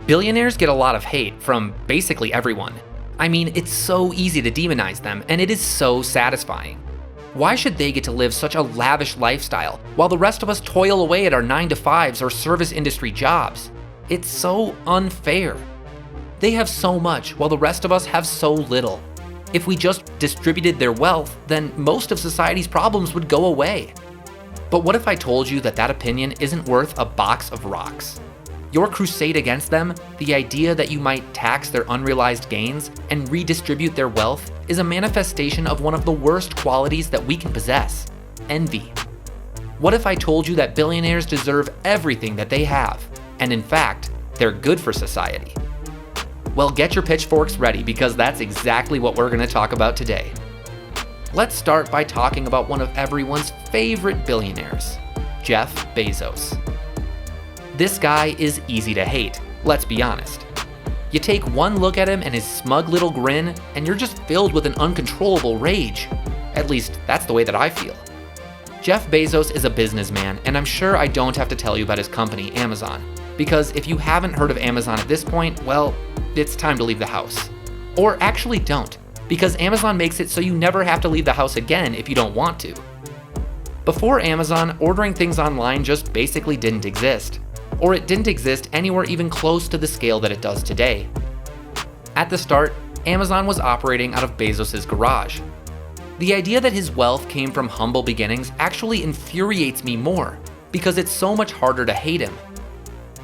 Billionaires get a lot of hate from basically everyone. I mean, it's so easy to demonize them, and it is so satisfying. Why should they get to live such a lavish lifestyle while the rest of us toil away at our 9-to-5s or service industry jobs? It's so unfair. They have so much while the rest of us have so little. If we just distributed their wealth, then most of society's problems would go away. But what if I told you that that opinion isn't worth a box of rocks? Your crusade against them, the idea that you might tax their unrealized gains and redistribute their wealth, is a manifestation of one of the worst qualities that we can possess: envy. What if I told you that billionaires deserve everything that they have, and in fact, they're good for society? Well, get your pitchforks ready, because that's exactly what we're going to talk about today. Let's start by talking about one of everyone's favorite billionaires, Jeff Bezos. This guy is easy to hate, let's be honest. You take one look at him and his smug little grin, and you're just filled with an uncontrollable rage. At least, that's the way that I feel. Jeff Bezos is a businessman, and I'm sure I don't have to tell you about his company, Amazon. Because if you haven't heard of Amazon at this point, well, it's time to leave the house. Or actually don't, because Amazon makes it so you never have to leave the house again if you don't want to. Before Amazon, ordering things online just basically didn't exist. Or it didn't exist anywhere even close to the scale that it does today. At the start, Amazon was operating out of Bezos' garage. The idea that his wealth came from humble beginnings actually infuriates me more, because it's so much harder to hate him.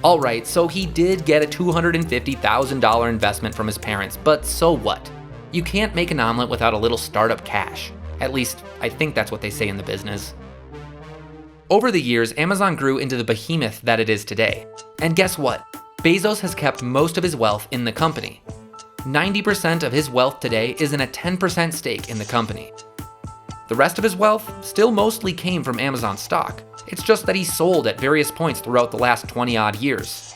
Alright, so he did get a $250,000 investment from his parents, but so what? You can't make an omelet without a little startup cash. At least, I think that's what they say in the business. Over the years, Amazon grew into the behemoth that it is today. And guess what? Bezos has kept most of his wealth in the company. 90% of his wealth today is in a 10% stake in the company. The rest of his wealth still mostly came from Amazon stock. It's just that he sold at various points throughout the last 20-odd years.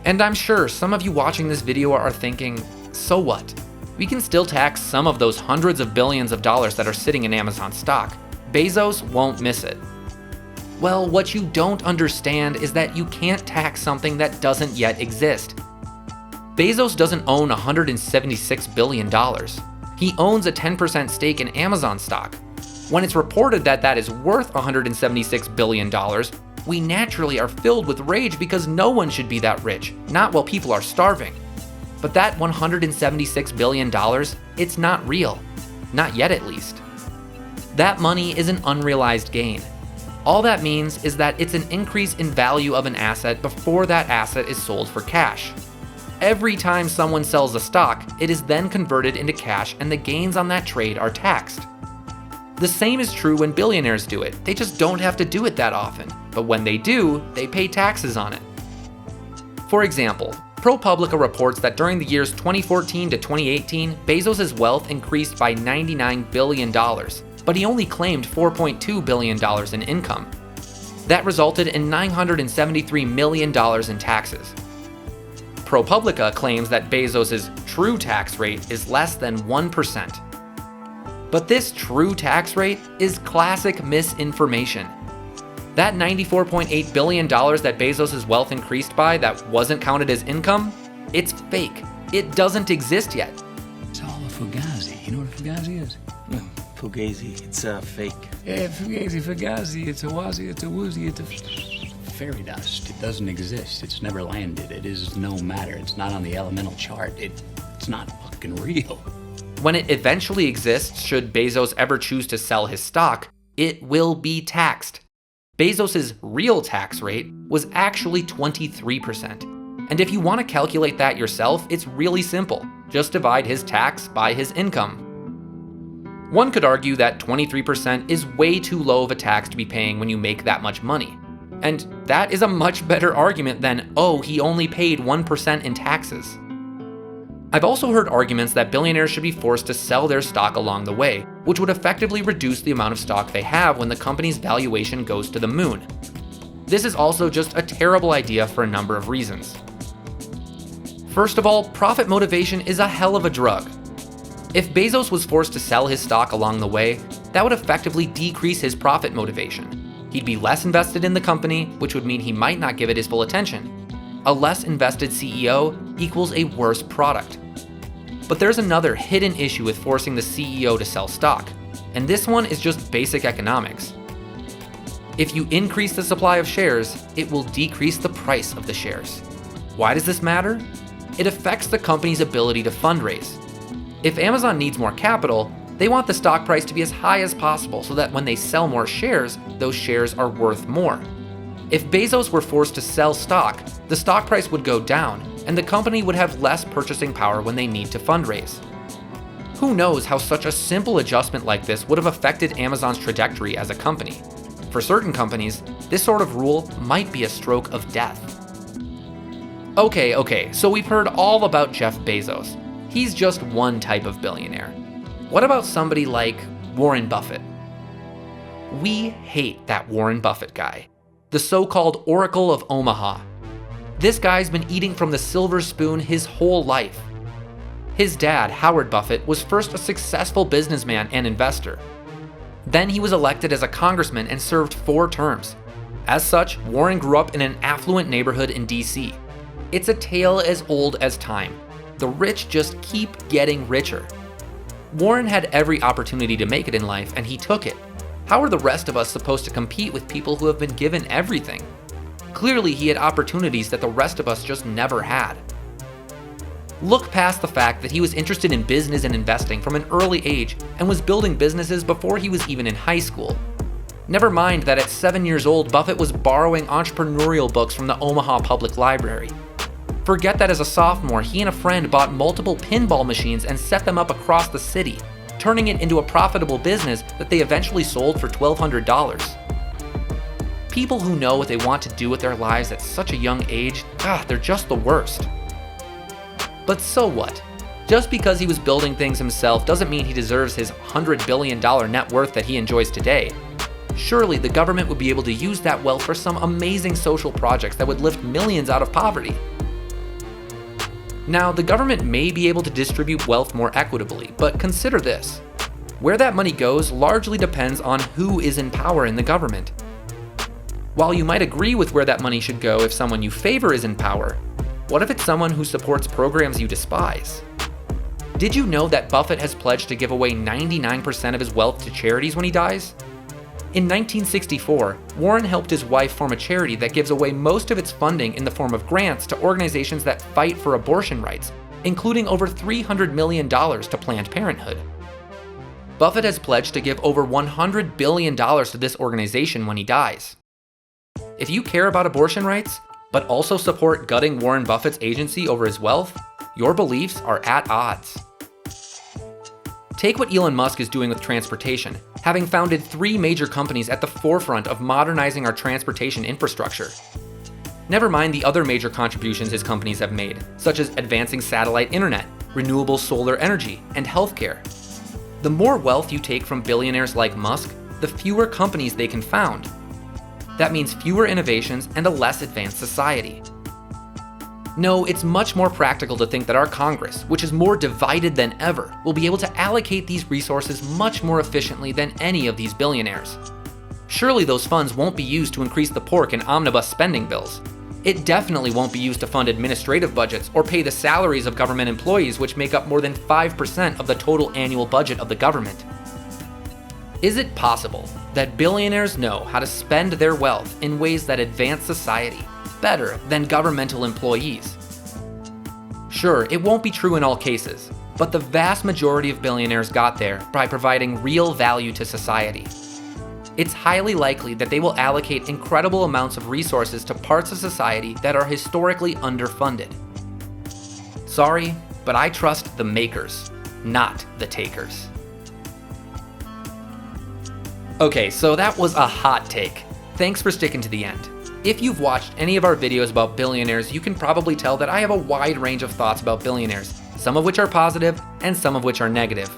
And I'm sure some of you watching this video are thinking, so what? We can still tax some of those hundreds of billions of dollars that are sitting in Amazon stock. Bezos won't miss it. Well, what you don't understand is that you can't tax something that doesn't yet exist. Bezos doesn't own $176 billion. He owns a 10% stake in Amazon stock. When it's reported that that is worth $176 billion, we naturally are filled with rage because no one should be that rich, not while people are starving. But that $176 billion, it's not real. Not yet, at least. That money is an unrealized gain. All that means is that it's an increase in value of an asset before that asset is sold for cash. Every time someone sells a stock, it is then converted into cash and the gains on that trade are taxed. The same is true when billionaires do it. They just don't have to do it that often. But when they do, they pay taxes on it. For example, ProPublica reports that during the years 2014 to 2018, Bezos' wealth increased by $99 billion. But he only claimed $4.2 billion in income. That resulted in $973 million in taxes. ProPublica claims that Bezos' true tax rate is less than 1%. But this true tax rate is classic misinformation. That $94.8 billion that Bezos' wealth increased by that wasn't counted as income, it's fake. It doesn't exist yet. It's all a fugazi. You know what a fugazi is? Fugazi, it's fake. Yeah, fugazi, it's a wazi, it's a woozy, it's a fairy dust. It doesn't exist. It's never landed. It is no matter. It's not on the elemental chart. It's not fucking real. When it eventually exists, should Bezos ever choose to sell his stock, it will be taxed. Bezos' real tax rate was actually 23%. And if you want to calculate that yourself, it's really simple. Just divide his tax by his income. One could argue that 23% is way too low of a tax to be paying when you make that much money. And that is a much better argument than, oh, he only paid 1% in taxes. I've also heard arguments that billionaires should be forced to sell their stock along the way, which would effectively reduce the amount of stock they have when the company's valuation goes to the moon. This is also just a terrible idea for a number of reasons. First of all, profit motivation is a hell of a drug. If Bezos was forced to sell his stock along the way, that would effectively decrease his profit motivation. He'd be less invested in the company, which would mean he might not give it his full attention. a less invested CEO equals a worse product. But there's another hidden issue with forcing the CEO to sell stock, and this one is just basic economics. If you increase the supply of shares, it will decrease the price of the shares. Why does this matter? It affects the company's ability to fundraise. If Amazon needs more capital, they want the stock price to be as high as possible so that when they sell more shares, those shares are worth more. If Bezos were forced to sell stock, the stock price would go down, and the company would have less purchasing power when they need to fundraise. Who knows how such a simple adjustment like this would have affected Amazon's trajectory as a company? For certain companies, this sort of rule might be a stroke of death. Okay, so we've heard all about Jeff Bezos. He's just one type of billionaire. What about somebody like Warren Buffett? We hate that Warren Buffett guy, the so-called Oracle of Omaha. This guy's been eating from the silver spoon his whole life. His dad, Howard Buffett, was first a successful businessman and investor. Then he was elected as a congressman and served 4 terms. As such, Warren grew up in an affluent neighborhood in DC. It's a tale as old as time. The rich just keep getting richer. Warren had every opportunity to make it in life, and he took it. How are the rest of us supposed to compete with people who have been given everything? Clearly, he had opportunities that the rest of us just never had. Look past the fact that he was interested in business and investing from an early age and was building businesses before he was even in high school. Never mind that at 7 years old, Buffett was borrowing entrepreneurial books from the Omaha Public Library. Forget that as a sophomore, he and a friend bought multiple pinball machines and set them up across the city, turning it into a profitable business that they eventually sold for $1,200. People who know what they want to do with their lives at such a young age, they're just the worst. But so what? Just because he was building things himself doesn't mean he deserves his $100 billion net worth that he enjoys today. Surely the government would be able to use that wealth for some amazing social projects that would lift millions out of poverty. Now, the government may be able to distribute wealth more equitably, but consider this. Where that money goes largely depends on who is in power in the government. While you might agree with where that money should go if someone you favor is in power, what if it's someone who supports programs you despise? Did you know that Buffett has pledged to give away 99% of his wealth to charities when he dies? In 1964, Warren helped his wife form a charity that gives away most of its funding in the form of grants to organizations that fight for abortion rights, including over $300 million to Planned Parenthood. Buffett has pledged to give over $100 billion to this organization when he dies. If you care about abortion rights, but also support gutting Warren Buffett's agency over his wealth, your beliefs are at odds. Take what Elon Musk is doing with transportation, having founded 3 major companies at the forefront of modernizing our transportation infrastructure. Never mind the other major contributions his companies have made, such as advancing satellite internet, renewable solar energy, and healthcare. The more wealth you take from billionaires like Musk, the fewer companies they can found. That means fewer innovations and a less advanced society. No, it's much more practical to think that our Congress, which is more divided than ever, will be able to allocate these resources much more efficiently than any of these billionaires. Surely those funds won't be used to increase the pork and omnibus spending bills. It definitely won't be used to fund administrative budgets or pay the salaries of government employees, which make up more than 5% of the total annual budget of the government. Is it possible that billionaires know how to spend their wealth in ways that advance society better than governmental employees? Sure, it won't be true in all cases, but the vast majority of billionaires got there by providing real value to society. It's highly likely that they will allocate incredible amounts of resources to parts of society that are historically underfunded. Sorry, but I trust the makers, not the takers. Okay, so that was a hot take. Thanks for sticking to the end. If you've watched any of our videos about billionaires, you can probably tell that I have a wide range of thoughts about billionaires, some of which are positive and some of which are negative.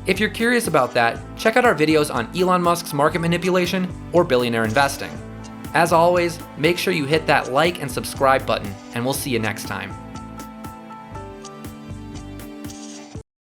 If you're curious about that, check out our videos on Elon Musk's market manipulation or billionaire investing. As always, make sure you hit that like and subscribe button, and we'll see you next time.